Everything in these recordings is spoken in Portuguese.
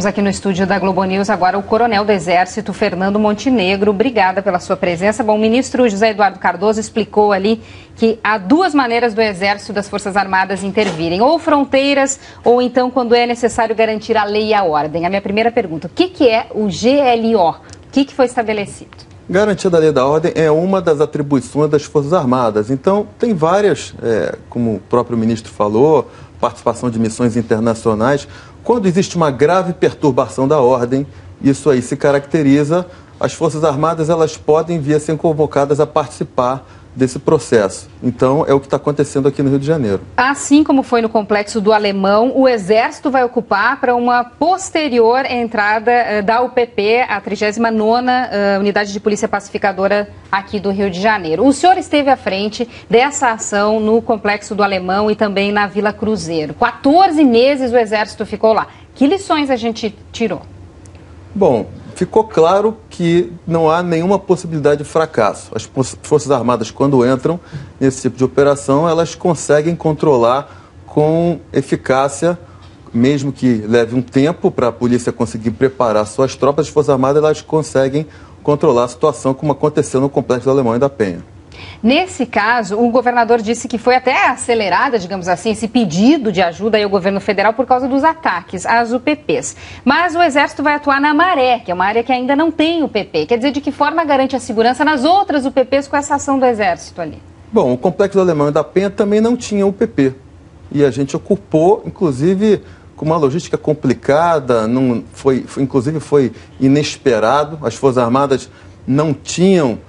Aqui no estúdio da Globo News, agora o coronel do Exército, Fernando Montenegro. Obrigada pela sua presença. Bom, o ministro José Eduardo Cardoso explicou ali que há duas maneiras do Exército e das Forças Armadas intervirem, ou fronteiras, ou então quando é necessário garantir a lei e a ordem. A minha primeira pergunta, o que é o GLO? O que foi estabelecido? Garantia da lei e da ordem é uma das atribuições das Forças Armadas. Então, tem várias, como o próprio ministro falou, participação de missões internacionais. Quando existe uma grave perturbação da ordem, isso aí se caracteriza, as Forças Armadas elas podem vir a ser convocadas a participar desse processo. Então, é o que está acontecendo aqui no Rio de Janeiro. Assim como foi no Complexo do Alemão, o Exército vai ocupar para uma posterior entrada da UPP, a 39ª Unidade de Polícia Pacificadora aqui do Rio de Janeiro. O senhor esteve à frente dessa ação no Complexo do Alemão e também na Vila Cruzeiro. 14 meses o Exército ficou lá. Que lições a gente tirou? Bom, ficou claro que não há nenhuma possibilidade de fracasso. As Forças Armadas, quando entram nesse tipo de operação, elas conseguem controlar com eficácia, mesmo que leve um tempo para a polícia conseguir preparar suas tropas, as Forças Armadas elas conseguem controlar a situação, como aconteceu no Complexo do Alemão e da Penha. Nesse caso, o governador disse que foi até acelerada, digamos assim, esse pedido de ajuda ao governo federal por causa dos ataques às UPPs. Mas o Exército vai atuar na Maré, que é uma área que ainda não tem UPP. Quer dizer, de que forma garante a segurança nas outras UPPs com essa ação do Exército ali? Bom, o Complexo do Alemão e da Penha também não tinha UPP. E a gente ocupou, inclusive, com uma logística complicada, inclusive foi inesperado. As Forças Armadas não tinham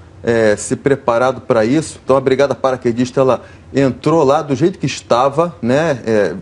se preparado para isso. Então a Brigada Paraquedista ela entrou lá do jeito que estava, né?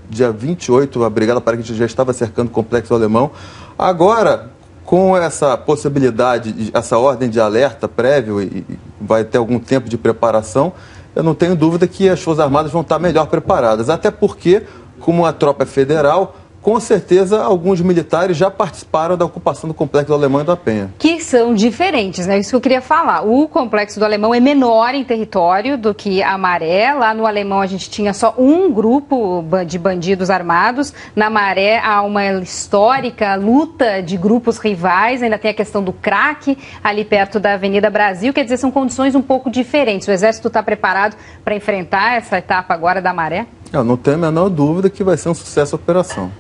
Dia 28 a Brigada Paraquedista já estava cercando o Complexo Alemão. Agora, com essa possibilidade, essa ordem de alerta prévio e vai ter algum tempo de preparação, eu não tenho dúvida que as Forças Armadas vão estar melhor preparadas. Até porque, como a tropa é federal, com certeza, alguns militares já participaram da ocupação do Complexo do Alemão e da Penha. Que são diferentes, né? Isso que eu queria falar. O Complexo do Alemão é menor em território do que a Maré. Lá no Alemão a gente tinha só um grupo de bandidos armados. Na Maré há uma histórica luta de grupos rivais. Ainda tem a questão do crack ali perto da Avenida Brasil. Quer dizer, são condições um pouco diferentes. O Exército está preparado para enfrentar essa etapa agora da Maré? Eu não tenho a menor dúvida que vai ser um sucesso a operação.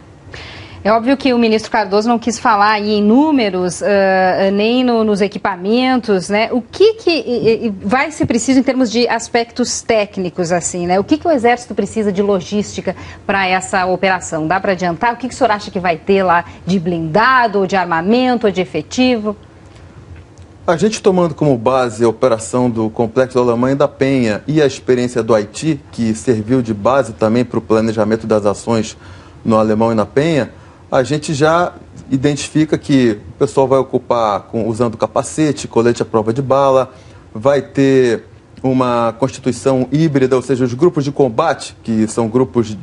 É óbvio que o ministro Cardoso não quis falar aí em números, nem nos equipamentos, né? O que vai ser preciso em termos de aspectos técnicos, assim, né? O que o Exército precisa de logística para essa operação? Dá para adiantar? O que o senhor acha que vai ter lá de blindado, ou de armamento, ou de efetivo? A gente tomando como base a operação do Complexo do Alemão e da Penha e a experiência do Haiti, que serviu de base também para o planejamento das ações no Alemão e na Penha, a gente já identifica que o pessoal vai ocupar usando capacete, colete à prova de bala, vai ter uma constituição híbrida, ou seja, os grupos de combate, que são grupos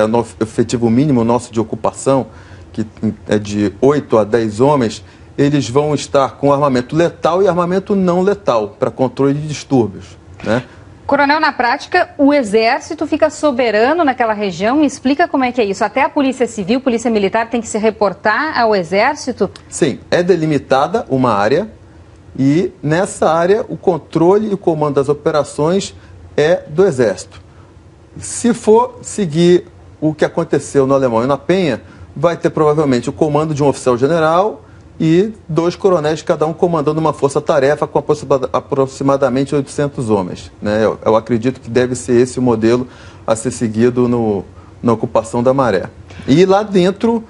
no efetivo mínimo nosso de ocupação, que é de 8 a 10 homens, eles vão estar com armamento letal e armamento não letal, para controle de distúrbios, né? Coronel, na prática, o Exército fica soberano naquela região? Me explica como é que é isso. Até a Polícia Civil, Polícia Militar tem que se reportar ao Exército? Sim, é delimitada uma área e nessa área o controle e o comando das operações é do Exército. Se for seguir o que aconteceu no Alemão e na Penha, vai ter provavelmente o comando de um oficial-general e 2 coronéis, cada um comandando uma força-tarefa com aproximadamente 800 homens, né? Eu acredito que deve ser esse o modelo a ser seguido na ocupação da Maré. E lá dentro,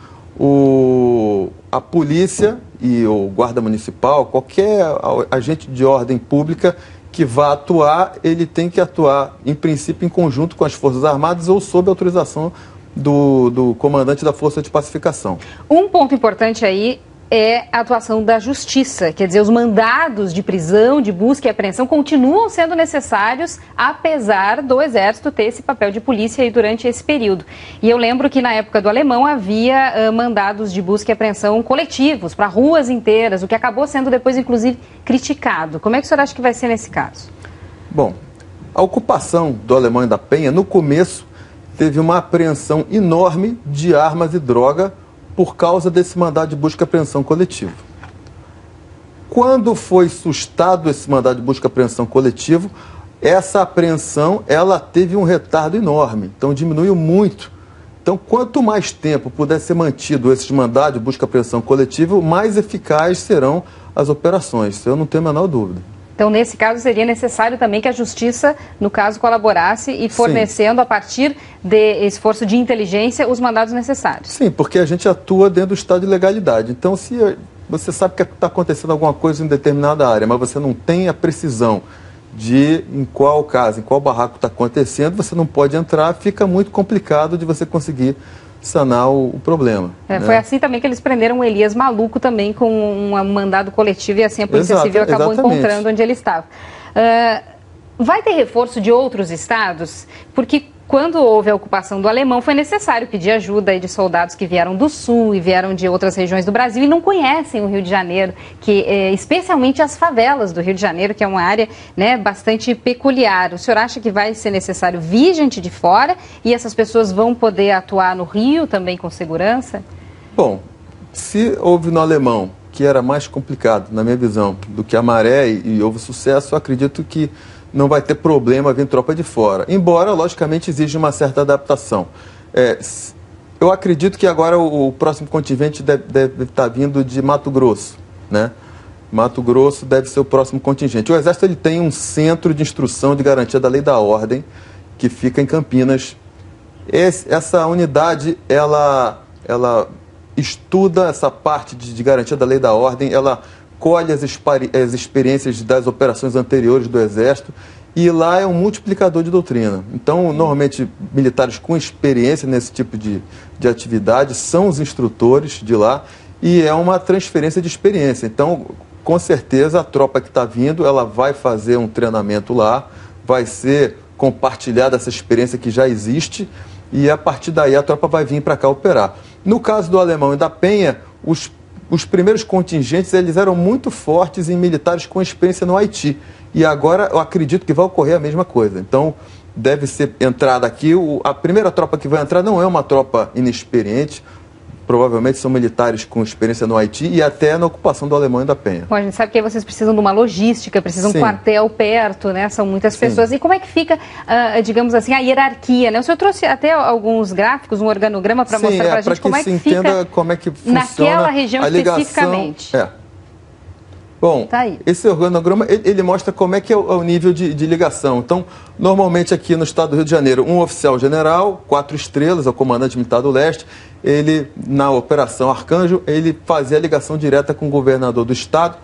a polícia e o guarda municipal, qualquer agente de ordem pública que vá atuar, ele tem que atuar, em princípio, em conjunto com as Forças Armadas ou sob autorização do comandante da Força de Pacificação. Um ponto importante aí é a atuação da Justiça, quer dizer, os mandados de prisão, de busca e apreensão continuam sendo necessários, apesar do Exército ter esse papel de polícia aí durante esse período. E eu lembro que na época do Alemão havia mandados de busca e apreensão coletivos para ruas inteiras, o que acabou sendo depois, inclusive, criticado. Como é que o senhor acha que vai ser nesse caso? Bom, a ocupação do Alemão e da Penha, no começo, teve uma apreensão enorme de armas e droga por causa desse mandado de busca e apreensão coletivo. Quando foi sustado esse mandado de busca e apreensão coletivo, essa apreensão ela teve um retardo enorme, então diminuiu muito. Então, quanto mais tempo puder ser mantido esses mandados de busca e apreensão coletivo, mais eficazes serão as operações, eu não tenho a menor dúvida. Então, nesse caso, seria necessário também que a Justiça, no caso, colaborasse e fornecendo, a partir de esforço de inteligência, os mandados necessários. Sim, porque a gente atua dentro do estado de legalidade. Então, se você sabe que está acontecendo alguma coisa em determinada área, mas você não tem a precisão de em qual caso, em qual barraco está acontecendo, você não pode entrar, fica muito complicado de você conseguir sanar o problema. Né? Foi assim também que eles prenderam o Elias Maluco também com um mandado coletivo e assim a Polícia Civil acabou encontrando onde ele estava. Vai ter reforço de outros estados? Porque quando houve a ocupação do Alemão, foi necessário pedir ajuda de soldados que vieram do Sul e vieram de outras regiões do Brasil e não conhecem o Rio de Janeiro, especialmente as favelas do Rio de Janeiro, que é uma área, né, bastante peculiar. O senhor acha que vai ser necessário vir gente de fora e essas pessoas vão poder atuar no Rio também com segurança? Bom, se houve no Alemão, que era mais complicado, na minha visão, do que a Maré e houve sucesso, eu acredito que não vai ter problema vir tropa de fora. Embora, logicamente, exija uma certa adaptação. Eu acredito que agora o próximo contingente deve estar vindo de Mato Grosso, né? Mato Grosso deve ser o próximo contingente. O Exército ele tem um centro de instrução de garantia da lei e da ordem que fica em Campinas. Essa unidade, ela estuda essa parte de garantia da lei e da ordem, ela colhe as experiências das operações anteriores do Exército e lá é um multiplicador de doutrina. Então, normalmente, militares com experiência nesse tipo de atividade são os instrutores de lá e é uma transferência de experiência. Então, com certeza, a tropa que está vindo, ela vai fazer um treinamento lá, vai ser compartilhada essa experiência que já existe e, a partir daí, a tropa vai vir para cá operar. No caso do Alemão e da Penha, os primeiros contingentes eles eram muito fortes em militares com experiência no Haiti. E agora eu acredito que vai ocorrer a mesma coisa. Então, deve ser entrada aqui. A primeira tropa que vai entrar não é uma tropa inexperiente. Provavelmente são militares com experiência no Haiti e até na ocupação do Alemão e da Penha. Bom, a gente sabe que aí vocês precisam de uma logística, precisam de um quartel perto, né? São muitas pessoas. E como é que fica, digamos assim, a hierarquia, né? O senhor trouxe até alguns gráficos, um organograma para mostrar para a gente como é que fica como é que funciona naquela região a ligação, especificamente. Bom, tá aí. Esse organograma, ele mostra como é que é o nível de ligação. Então, normalmente aqui no estado do Rio de Janeiro, um oficial general, 4 estrelas, é o comandante militar do leste, ele, na Operação Arcanjo, ele fazia a ligação direta com o governador do estado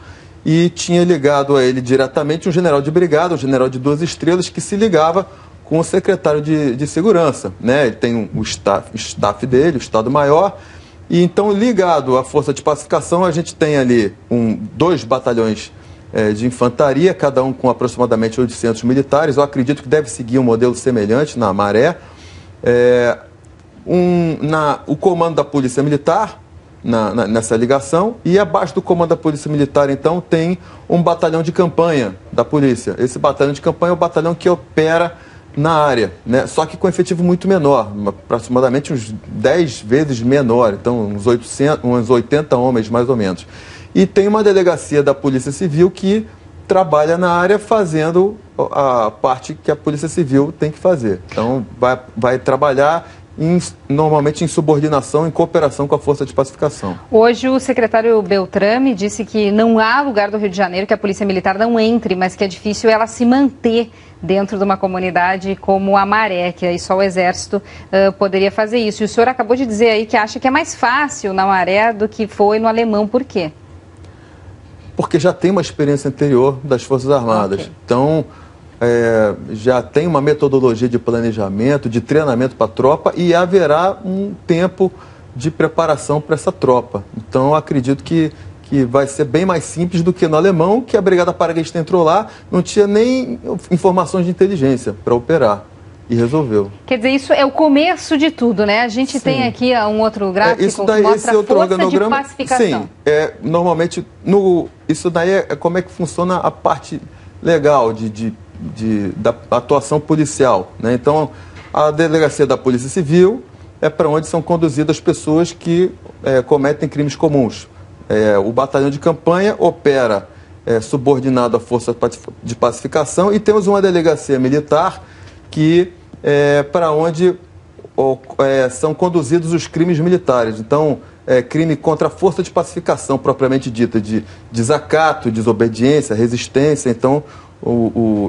e tinha ligado a ele diretamente um general de brigada, um general de 2 estrelas, que se ligava com o secretário de segurança, né? Ele tem o staff dele, o Estado-Maior. E então, ligado à Força de Pacificação, a gente tem ali 2 batalhões de infantaria, cada um com aproximadamente 800 militares. Eu acredito que deve seguir um modelo semelhante na Maré. O comando da Polícia Militar nessa ligação, e abaixo do comando da Polícia Militar, então, tem um batalhão de campanha da polícia. Esse batalhão de campanha é o batalhão que opera na área, né? Só que com efetivo muito menor, aproximadamente uns 10 vezes menor, então uns 80 homens mais ou menos. E tem uma delegacia da Polícia Civil que trabalha na área fazendo a parte que a Polícia Civil tem que fazer. Então vai trabalhar normalmente em subordinação, em cooperação com a Força de Pacificação. Hoje o secretário Beltrame disse que não há lugar do Rio de Janeiro que a Polícia Militar não entre, mas que é difícil ela se manter dentro de uma comunidade como a Maré, que aí só o Exército poderia fazer isso. E o senhor acabou de dizer aí que acha que é mais fácil na Maré do que foi no Alemão. Por quê? Porque já tem uma experiência anterior das Forças Armadas. Okay. Então, já tem uma metodologia de planejamento, de treinamento para a tropa e haverá um tempo de preparação para essa tropa. Então, eu acredito que vai ser bem mais simples do que no Alemão, que a Brigada Paraguaista entrou lá, não tinha nem informações de inteligência para operar e resolveu. Quer dizer, isso é o começo de tudo, né? A gente tem aqui um outro gráfico que mostra a força de pacificação. Sim, normalmente, isso daí é como é que funciona a parte legal da atuação policial, né? Então, a delegacia da Polícia Civil é para onde são conduzidas pessoas que cometem crimes comuns. O batalhão de campanha opera subordinado à força de pacificação e temos uma delegacia militar que para onde são conduzidos os crimes militares. Então, crime contra a força de pacificação propriamente dita, de desacato, desobediência, resistência. Então,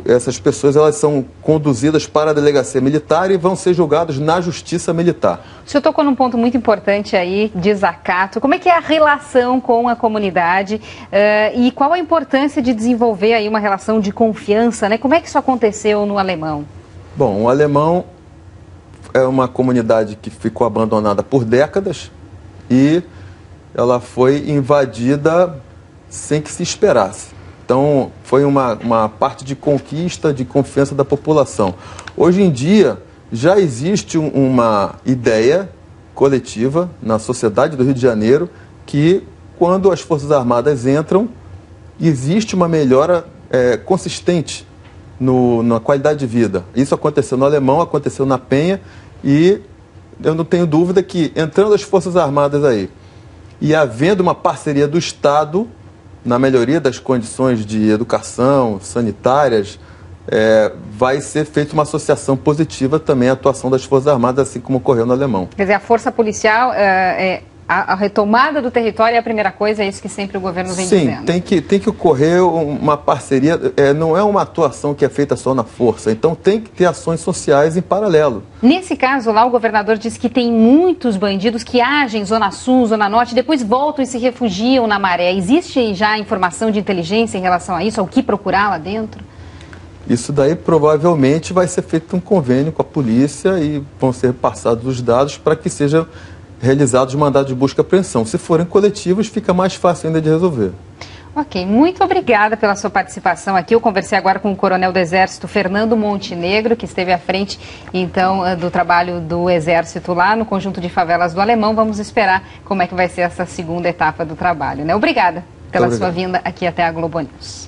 essas pessoas elas são conduzidas para a delegacia militar e vão ser julgados na justiça militar. O senhor tocou num ponto muito importante aí, desacato. Como é que é a relação com a comunidade e qual a importância de desenvolver aí uma relação de confiança, né? Como é que isso aconteceu no Alemão? Bom, o Alemão é uma comunidade que ficou abandonada por décadas e ela foi invadida sem que se esperasse. Então, foi uma parte de conquista, de confiança da população. Hoje em dia, já existe uma ideia coletiva na sociedade do Rio de Janeiro que, quando as Forças Armadas entram, existe uma melhora consistente na qualidade de vida. Isso aconteceu no Alemão, aconteceu na Penha e eu não tenho dúvida que, entrando as Forças Armadas aí e havendo uma parceria do Estado na melhoria das condições de educação, sanitárias, vai ser feita uma associação positiva também à atuação das Forças Armadas, assim como ocorreu no Alemão. Quer dizer, a força policial, a retomada do território é a primeira coisa, é isso que sempre o governo vem dizendo? Sim, tem que ocorrer uma parceria, não é uma atuação que é feita só na força, então tem que ter ações sociais em paralelo. Nesse caso lá, o governador disse que tem muitos bandidos que agem em Zona Sul, Zona Norte, depois voltam e se refugiam na Maré. Existe já informação de inteligência em relação a isso, ao que procurar lá dentro? Isso daí provavelmente vai ser feito um convênio com a polícia e vão ser passados os dados para que sejam realizados mandados de busca e apreensão. Se forem coletivos, fica mais fácil ainda de resolver. Ok, muito obrigada pela sua participação aqui. Eu conversei agora com o coronel do Exército, Fernando Montenegro, que esteve à frente, então, do trabalho do Exército lá no conjunto de favelas do Alemão. Vamos esperar como é que vai ser essa segunda etapa do trabalho, né? Obrigada pela sua vinda aqui até a Globo News.